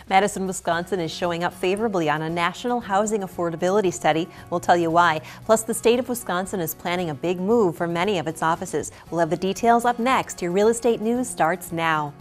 Madison, Wisconsin is showing up favorably on a national housing affordability study. We'll tell you why. Plus, the state of Wisconsin is planning a big move for many of its offices. We'll have the details up next. Your real estate news starts now.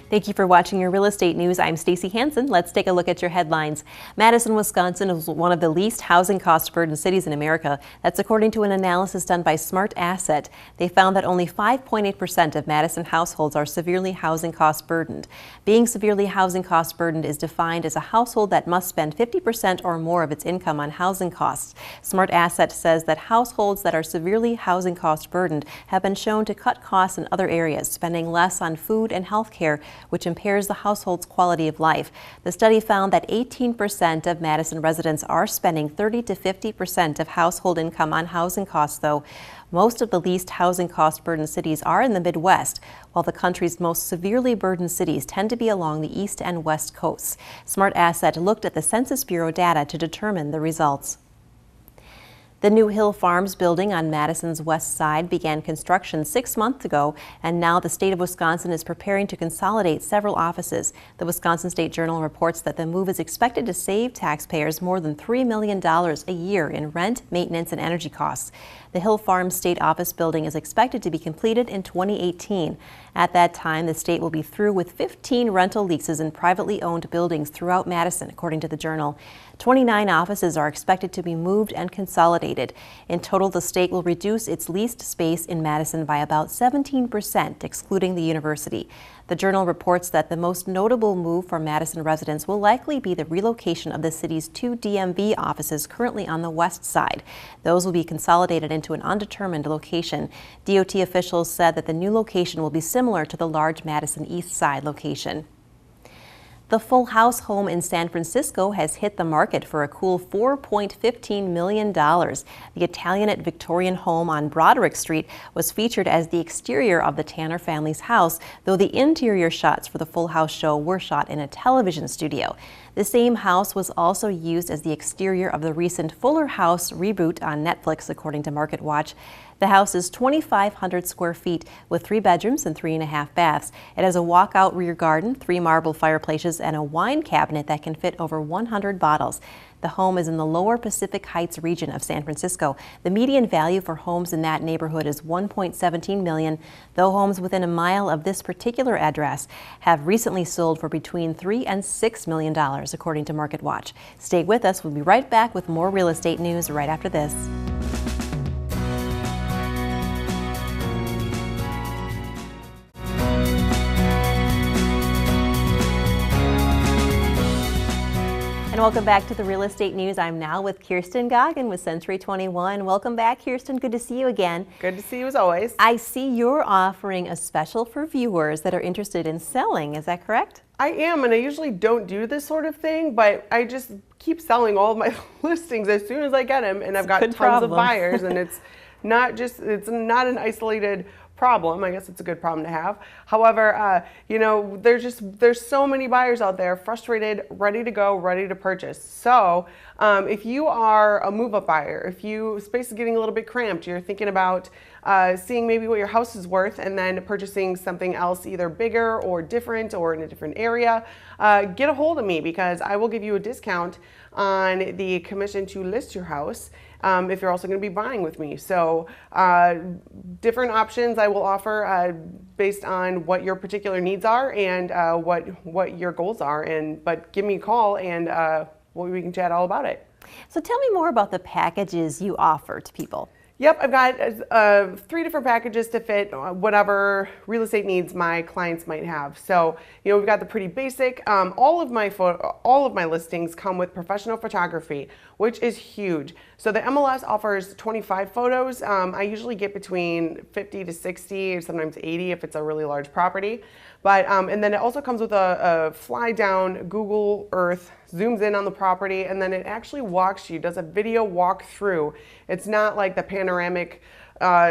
Thank you for watching your real estate news. I'm Stacy Hansen. Let's take a look at your headlines. Madison, Wisconsin is one of the least housing cost burdened cities in America. That's according to an analysis done by Smart Asset. They found that only 5.8% of Madison households are severely housing cost burdened. Being severely housing cost burdened is defined as a household that must spend 50% or more of its income on housing costs. Smart Asset says that households that are severely housing cost burdened have been shown to cut costs in other areas, spending less on food and health care, which impairs the household's quality of life. The study found that 18% of Madison residents are spending 30 to 50% of household income on housing costs, though. Most of the least housing cost burdened cities are in the Midwest, while the country's most severely burdened cities tend to be along the east and west coasts. Smart Asset looked at the Census Bureau data to determine the results. The new Hill Farms building on Madison's west side began construction 6 months ago, and now the state of Wisconsin is preparing to consolidate several offices. The Wisconsin State Journal reports that the move is expected to save taxpayers more than $3 million a year in rent, maintenance, and energy costs. The Hill Farms State Office building is expected to be completed in 2018. At that time, the state will be through with 15 rental leases in privately owned buildings throughout Madison, according to the Journal. 29 offices are expected to be moved and consolidated. In total, the state will reduce its leased space in Madison by about 17%, excluding the university. The Journal reports that the most notable move for Madison residents will likely be the relocation of the city's 2 DMV offices currently on the west side. Those will be consolidated into an undetermined location. DOT officials said that the new location will be similar to the large Madison East Side location. The Full House home in San Francisco has hit the market for a cool $4.15 million. The Italianate Victorian home on Broderick Street was featured as the exterior of the Tanner family's house, though the interior shots for the Full House show were shot in a television studio. The same house was also used as the exterior of the recent Fuller House reboot on Netflix, according to MarketWatch. The house is 2,500 square feet with 3 bedrooms and 3.5 baths. It has a walkout rear garden, 3 marble fireplaces, and a wine cabinet that can fit over 100 bottles. The home is in the lower Pacific Heights region of San Francisco. The median value for homes in that neighborhood is $1.17 million, though homes within a mile of this particular address have recently sold for between $3 and $6 million, according to MarketWatch. Stay with us. We'll be right back with more real estate news right after this. Welcome back to the Real Estate News. I'm now with Kirsten Goggin with Century 21. Welcome back, Kirsten. Good to see you again. Good to see you as always. I see you're offering a special for viewers that are interested in selling. Is that correct? I am, and I usually don't do this sort of thing, but I just keep selling all of my listings as soon as I get them, and I've got tons of buyers, and it's not an isolated problem. I guess it's a good problem to have. However, you know, there's so many buyers out there frustrated, ready to go, ready to purchase. So if you are a move-up buyer, if space is getting a little bit cramped, you're thinking about seeing maybe what your house is worth and then purchasing something else either bigger or different or in a different area, get a hold of me because I will give you a discount on the commission to list your house if you're also going to be buying with me. So different options I will offer based on what your particular needs are and what your goals are. But give me a call and we can chat all about it. So tell me more about the packages you offer to people. Yep, I've got 3 different packages to fit whatever real estate needs my clients might have. So, you know, we've got the pretty basic. All of my listings come with professional photography, which is huge. So the MLS offers 25 photos. I usually get between 50 to 60, sometimes 80 if it's a really large property. But and then it also comes with a fly down Google Earth, zooms in on the property, and then it actually walks you, does a video walkthrough. It's not like the panoramic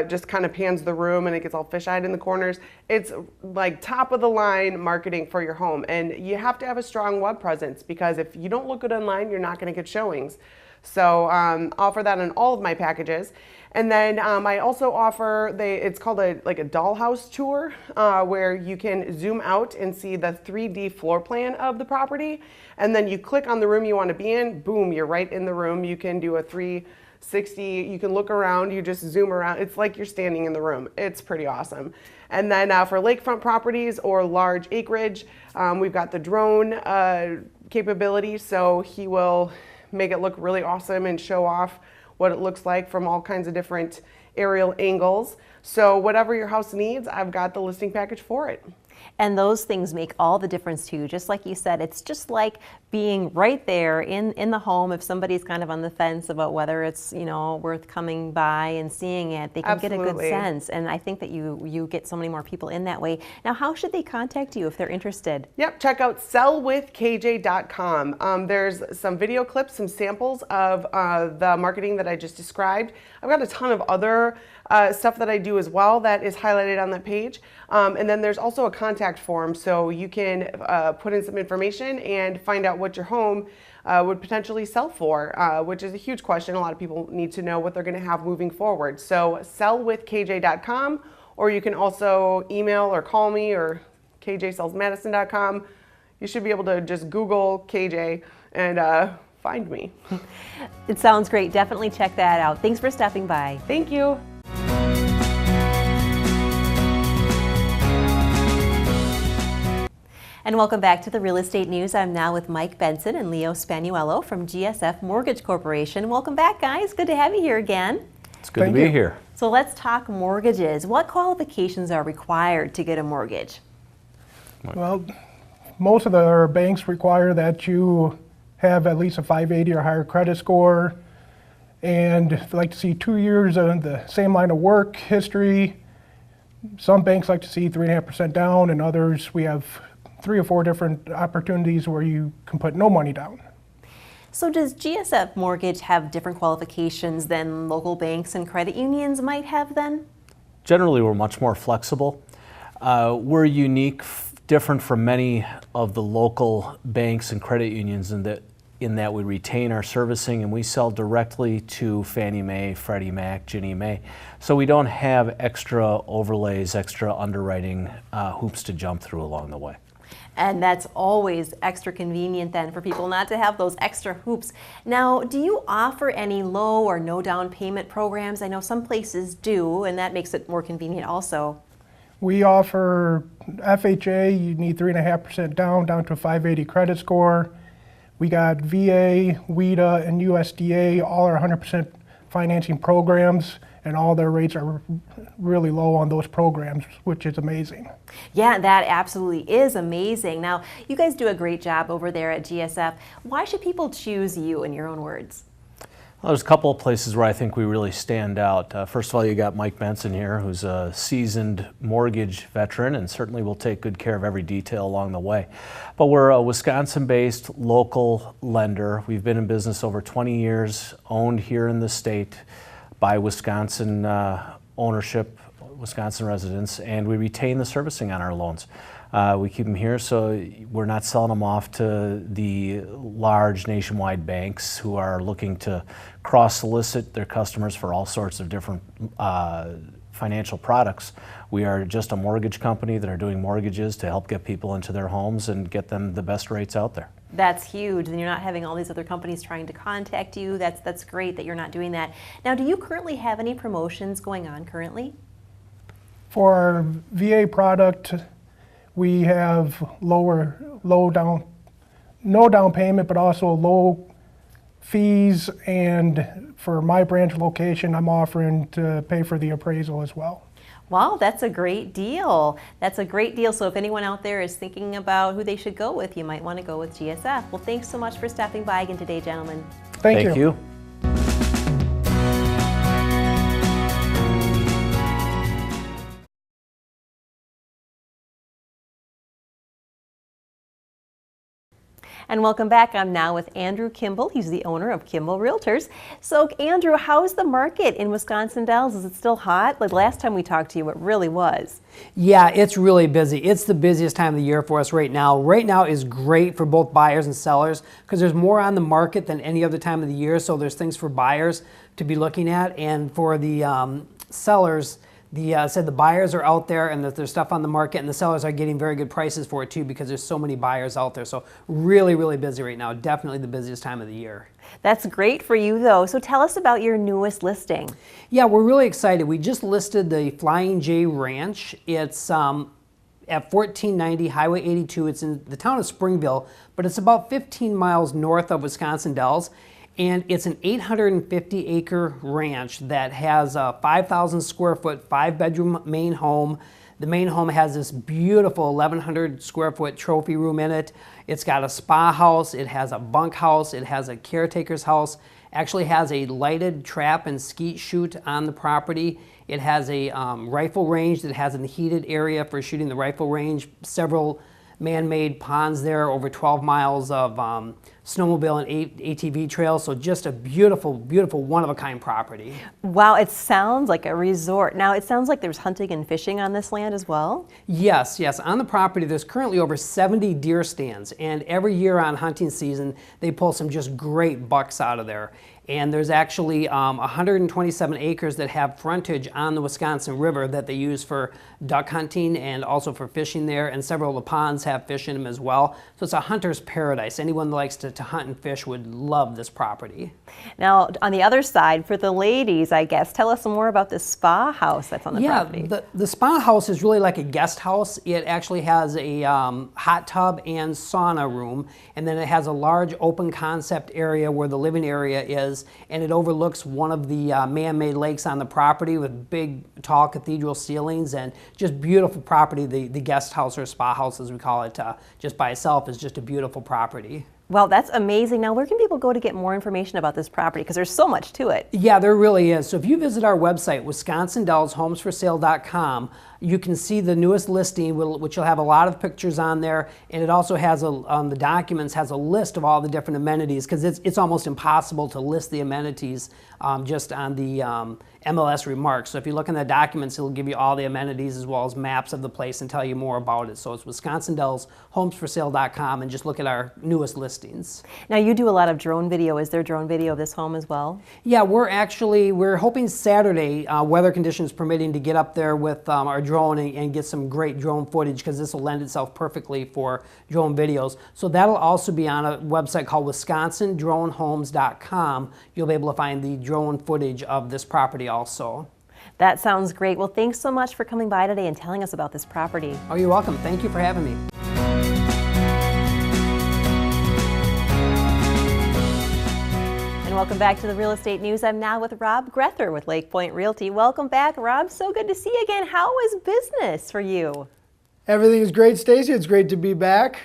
just kind of pans the room and it gets all fish-eyed in the corners. It's like top of the line marketing for your home. And you have to have a strong web presence because if you don't look good online, you're not going to get showings. So offer that on all of my packages. And then I also offer, it's called a dollhouse tour, where you can zoom out and see the 3D floor plan of the property. And then you click on the room you want to be in, boom, you're right in the room. You can do a 360, you can look around, you just zoom around. It's like you're standing in the room. It's pretty awesome. And then for lakefront properties or large acreage, we've got the drone capability. So he will make it look really awesome and show off what it looks like from all kinds of different aerial angles. So whatever your house needs, I've got the listing package for it. And those things make all the difference too. Just like you said, it's just like being right there in the home. If somebody's kind of on the fence about whether it's, you know, worth coming by and seeing it, they can Absolutely. get a good sense. And I think that you get so many more people in that way. Now, how should they contact you if they're interested? Yep, check out sellwithkj.com. There's some video clips, some samples of the marketing that I just described. I've got a ton of other stuff that I do as well that is highlighted on that page. And then there's also a contact form, so you can put in some information and find out what your home would potentially sell for, which is a huge question. A lot of people need to know what they're going to have moving forward. So sellwithkj.com, or you can also email or call me, or kjsellsmadison.com. You should be able to just Google KJ and find me. It sounds great. Definitely check that out. Thanks for stopping by. Thank you. And welcome back to the Real Estate News. I'm now with Mike Benson and Leo Spanuello from GSF Mortgage Corporation. Welcome back, guys. Good to have you here again. It's good to be here. So let's talk mortgages. What qualifications are required to get a mortgage? Well, most of our banks require that you have at least a 580 or higher credit score, and they like to see 2 years of the same line of work history. Some banks like to see 3.5% down, and others we have 3 or 4 different opportunities where you can put no money down. So does GSF Mortgage have different qualifications than local banks and credit unions might have then? Generally, we're much more flexible. We're unique, different from many of the local banks and credit unions in that we retain our servicing and we sell directly to Fannie Mae, Freddie Mac, Ginnie Mae. So we don't have extra overlays, extra underwriting hoops to jump through along the way. And that's always extra convenient then for people not to have those extra hoops. Now, do you offer any low or no down payment programs? I know some places do, and that makes it more convenient also. We offer FHA, you need 3.5% down to a 580 credit score. We got VA, WIDA, and USDA, all are 100% financing programs, and all their rates are really low on those programs, which is amazing. Yeah, that absolutely is amazing. Now, you guys do a great job over there at GSF. Why should people choose you, in your own words? Well, there's a couple of places where I think we really stand out. First of all, you got Mike Benson here, who's a seasoned mortgage veteran and certainly will take good care of every detail along the way. But we're a Wisconsin-based local lender. We've been in business over 20 years, owned here in the state by Wisconsin ownership, Wisconsin residents, and we retain the servicing on our loans. We keep them here, so we're not selling them off to the large nationwide banks who are looking to cross-solicit their customers for all sorts of different financial products. We are just a mortgage company that are doing mortgages to help get people into their homes and get them the best rates out there. That's huge, and you're not having all these other companies trying to contact you. That's great that you're not doing that. Now, do you currently have any promotions going on currently? For our VA product, we have no down payment, but also low fees. And for my branch location, I'm offering to pay for the appraisal as well. Wow, that's a great deal. That's a great deal. So if anyone out there is thinking about who they should go with, you might want to go with GSF. Well, thanks so much for stopping by again today, gentlemen. Thank you. And welcome back. I'm now with Andrew Kimball. He's the owner of Kimball Realtors. So Andrew, how is the market in Wisconsin Dells? Is it still hot? Like last time we talked to you, it really was. Yeah, it's really busy. It's the busiest time of the year for us right now. Right now is great for both buyers and sellers because there's more on the market than any other time of the year. So there's things for buyers to be looking at, and for the sellers, the buyers are out there and that there's stuff on the market, and the sellers are getting very good prices for it too because there's so many buyers out there. So really, really busy right now. Definitely the busiest time of the year. That's great for you though. So tell us about your newest listing. Yeah, we're really excited. We just listed the Flying J Ranch. It's at 1490 Highway 82. It's in the town of Springville, but it's about 15 miles north of Wisconsin Dells. And it's an 850-acre ranch that has a 5,000 square foot, 5-bedroom main home. The main home has this beautiful 1,100 square foot trophy room in it. It's got a spa house, it has a bunk house, it has a caretaker's house, actually has a lighted trap and skeet chute on the property. It has a rifle range that has a heated area for shooting the rifle range, several man-made ponds there, over 12 miles of snowmobile and ATV trails. So just a beautiful, beautiful, one-of-a-kind property. Wow, it sounds like a resort. Now, it sounds like there's hunting and fishing on this land as well? Yes, yes. On the property, there's currently over 70 deer stands, and every year on hunting season, they pull some just great bucks out of there. And there's actually 127 acres that have frontage on the Wisconsin River that they use for duck hunting and also for fishing there, and several of the ponds have fish in them as well. So it's a hunter's paradise. Anyone that likes to hunt and fish would love this property. Now, on the other side, for the ladies, I guess, tell us some more about the spa house that's on the property. Yeah, the spa house is really like a guest house. It actually has a hot tub and sauna room, and then it has a large open concept area where the living area is, and it overlooks one of the man-made lakes on the property with big, tall cathedral ceilings, and just beautiful property. The guest house, or spa house as we call it, just by itself is just a beautiful property. Well, that's amazing. Now, where can people go to get more information about this property? Because there's so much to it. Yeah, there really is. So if you visit our website, wisconsindellshomesforsale.com, you can see the newest listing, which will have a lot of pictures on there, and it also has the documents has a list of all the different amenities, because it's almost impossible to list the amenities just on the MLS remarks. So if you look in the documents, it'll give you all the amenities as well as maps of the place and tell you more about it. So it's wisconsindellshomesforsale.com, and just look at our newest listings. Now, you do a lot of drone video. Is there drone video of this home as well? Yeah, we're hoping Saturday, weather conditions permitting, to get up there with our drone and get some great drone footage, because this will lend itself perfectly for drone videos. So that'll also be on a website called wisconsindronehomes.com. You'll be able to find the drone footage of this property also. That sounds great. Well, thanks so much for coming by today and telling us about this property. Oh, you're welcome. Thank you for having me. And welcome back to the Real Estate News. I'm now with Rob Grether with Lake Point Realty. Welcome back, Rob. So good to see you again. How is business for you? Everything is great, Stacy. It's great to be back.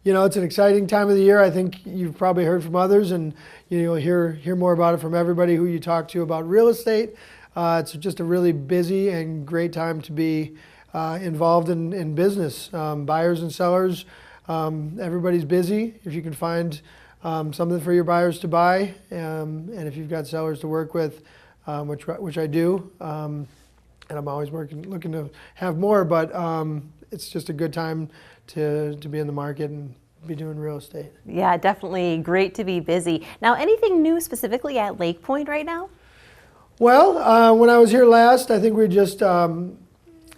You know, it's an exciting time of the year. I think you've probably heard from others, and you'll hear more about it from everybody who you talk to about real estate. It's just a really busy and great time to be involved in business. Buyers and sellers, everybody's busy. If you can find something for your buyers to buy, and if you've got sellers to work with, which I do, and I'm always looking to have more, but it's just a good time to be in the market and be doing real estate. Yeah, definitely great to be busy. Now, anything new specifically at Lake Point right now? Well, when I was here last, I think we just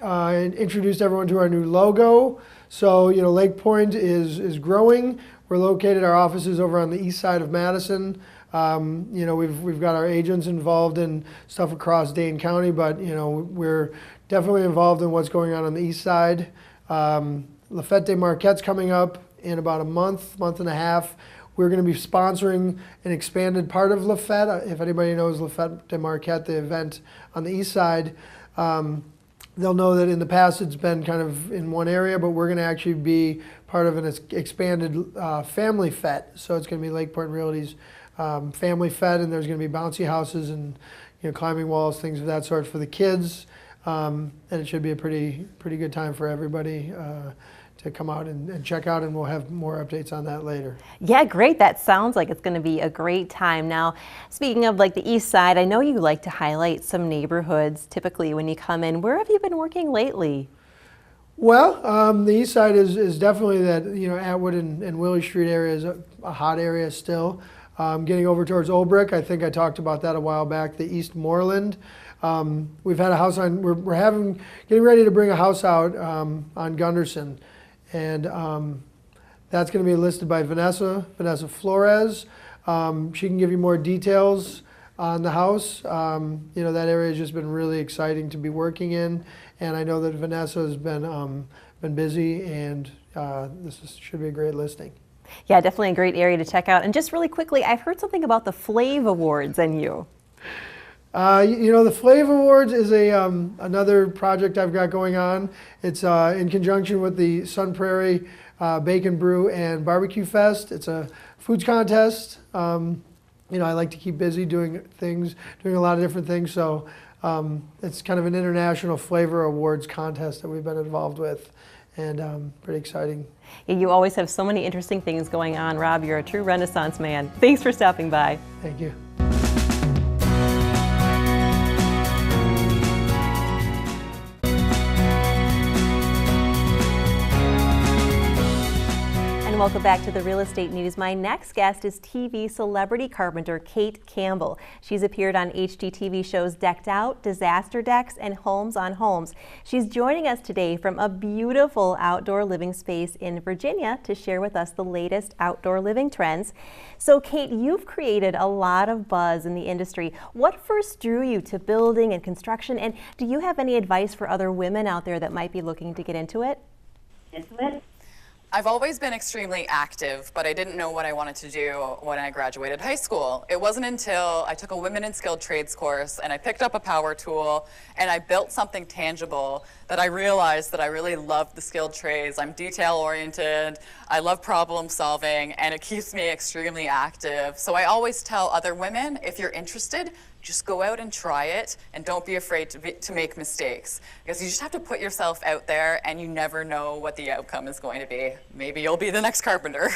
introduced everyone to our new logo. So, you know, Lake Point is growing. We're located, our office is over on the east side of Madison. You know, we've got our agents involved in stuff across Dane County, but, you know, we're definitely involved in what's going on the east side. La Fête des Marquette's coming up in about a month and a half. We're going to be sponsoring an expanded part of La Fête. If anybody knows La Fête des Marquettes, the event on the east side, they'll know that in the past it's been kind of in one area, but we're going to actually be part of an expanded family fête. So it's going to be Lake Point Realty's family fête, and there's going to be bouncy houses and, you know, climbing walls, things of that sort for the kids. And it should be a pretty good time for everybody come out and check out, and we'll have more updates on that later. Yeah, great. That sounds like it's going to be a great time. Now, speaking of like the east side, I know you like to highlight some neighborhoods typically when you come in. Where have you been working lately? Well, the east side is definitely that, Atwood and Willie Street area is a hot area still. Getting over towards Old Brick, I think I talked about that a while back, the East Moreland. We've had a house on, we're getting ready to bring a house out on Gunderson. And that's going to be listed by Vanessa Flores. She can give you more details on the house. That area has just been really exciting to be working in. And I know that Vanessa has been busy, and should be a great listing. Yeah, definitely a great area to check out. And just really quickly, I've heard something about the Flav Awards and you. The Flav Awards is another project I've got going on. It's in conjunction with the Sun Prairie Bacon Brew and Barbecue Fest. It's a foods contest. I like to keep busy doing a lot of different things. So it's kind of an international flavor awards contest that we've been involved with, and pretty exciting. Yeah, you always have so many interesting things going on, Rob. You're a true Renaissance man. Thanks for stopping by. Thank you. Welcome back to the Real Estate News. My next guest is TV celebrity carpenter Kate Campbell. She's appeared on HGTV shows Decked Out, Disaster Decks, and Homes on Homes. She's joining us today from a beautiful outdoor living space in Virginia to share with us the latest outdoor living trends. So Kate, you've created a lot of buzz in the industry. What first drew you to building and construction, and do you have any advice for other women out there that might be looking to get into it? I've always been extremely active, but I didn't know what I wanted to do when I graduated high school. It wasn't until I took a Women in Skilled Trades course and I picked up a power tool and I built something tangible that I realized that I really loved the skilled trades. I'm detail oriented, I love problem solving, and it keeps me extremely active. So I always tell other women, if you're interested, just go out and try it, and don't be afraid to make mistakes, because you just have to put yourself out there, and you never know what the outcome is going to be. Maybe you'll be the next carpenter.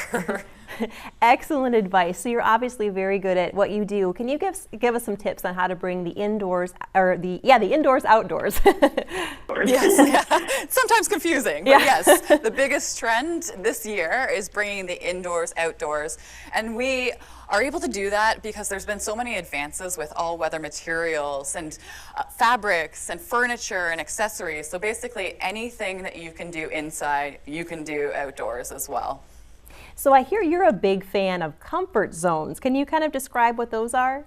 Excellent advice. So you're obviously very good at what you do. Can you give us some tips on how to bring the indoors, or the indoors outdoors? Yes, yeah. It's sometimes confusing, but yes, the biggest trend this year is bringing the indoors outdoors, and we are able to do that because there's been so many advances with all-weather materials and fabrics and furniture and accessories. So basically anything that you can do inside, you can do outdoors as well. So I hear you're a big fan of comfort zones. Can you kind of describe what those are?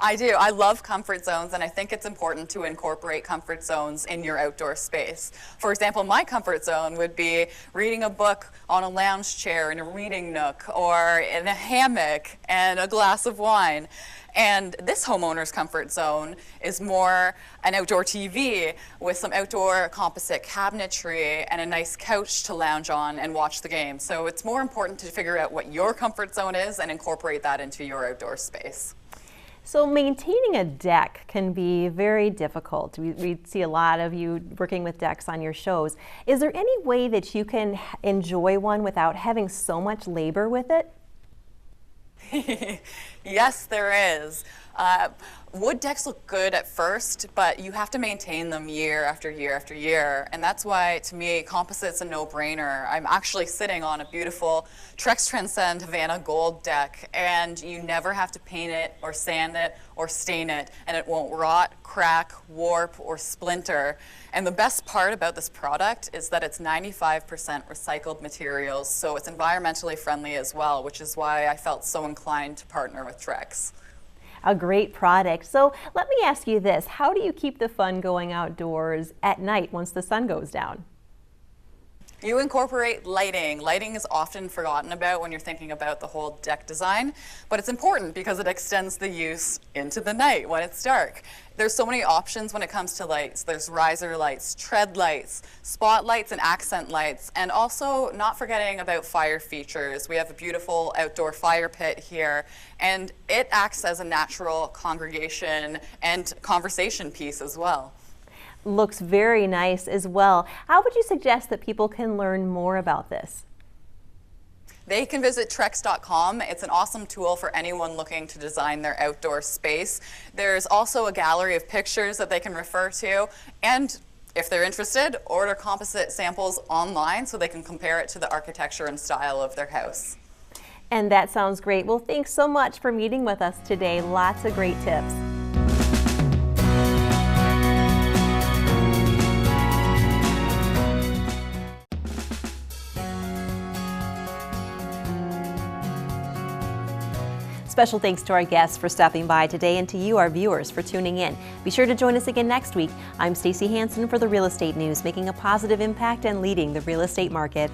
I do. I love comfort zones, and I think it's important to incorporate comfort zones in your outdoor space. For example, my comfort zone would be reading a book on a lounge chair in a reading nook, or in a hammock and a glass of wine. And this homeowner's comfort zone is more an outdoor TV with some outdoor composite cabinetry and a nice couch to lounge on and watch the game. So it's more important to figure out what your comfort zone is and incorporate that into your outdoor space. So maintaining a deck can be very difficult. We see a lot of you working with decks on your shows. Is there any way that you can enjoy one without having so much labor with it? Yes, there is. Wood decks look good at first, but you have to maintain them year after year after year. And that's why, to me, composite's a no-brainer. I'm actually sitting on a beautiful Trex Transcend Havana Gold deck, and you never have to paint it or sand it or stain it, and it won't rot, crack, warp, or splinter. And the best part about this product is that it's 95% recycled materials, so it's environmentally friendly as well, which is why I felt so inclined to partner with Trex. A great product. So let me ask you this. How do you keep the fun going outdoors at night once the sun goes down? You incorporate lighting. Lighting is often forgotten about when you're thinking about the whole deck design, but it's important because it extends the use into the night when it's dark. There's so many options when it comes to lights. There's riser lights, tread lights, spotlights, and accent lights, and also not forgetting about fire features. We have a beautiful outdoor fire pit here, and it acts as a natural congregation and conversation piece as well. Looks very nice as well. How would you suggest that people can learn more about this? They can visit Trex.com. It's an awesome tool for anyone looking to design their outdoor space. There's also a gallery of pictures that they can refer to, and if they're interested, order composite samples online so they can compare it to the architecture and style of their house. And that sounds great. Well, thanks so much for meeting with us today. Lots of great tips. Special thanks to our guests for stopping by today and to you, our viewers, for tuning in. Be sure to join us again next week. I'm Stacey Hansen for the Real Estate News, making a positive impact and leading the real estate market.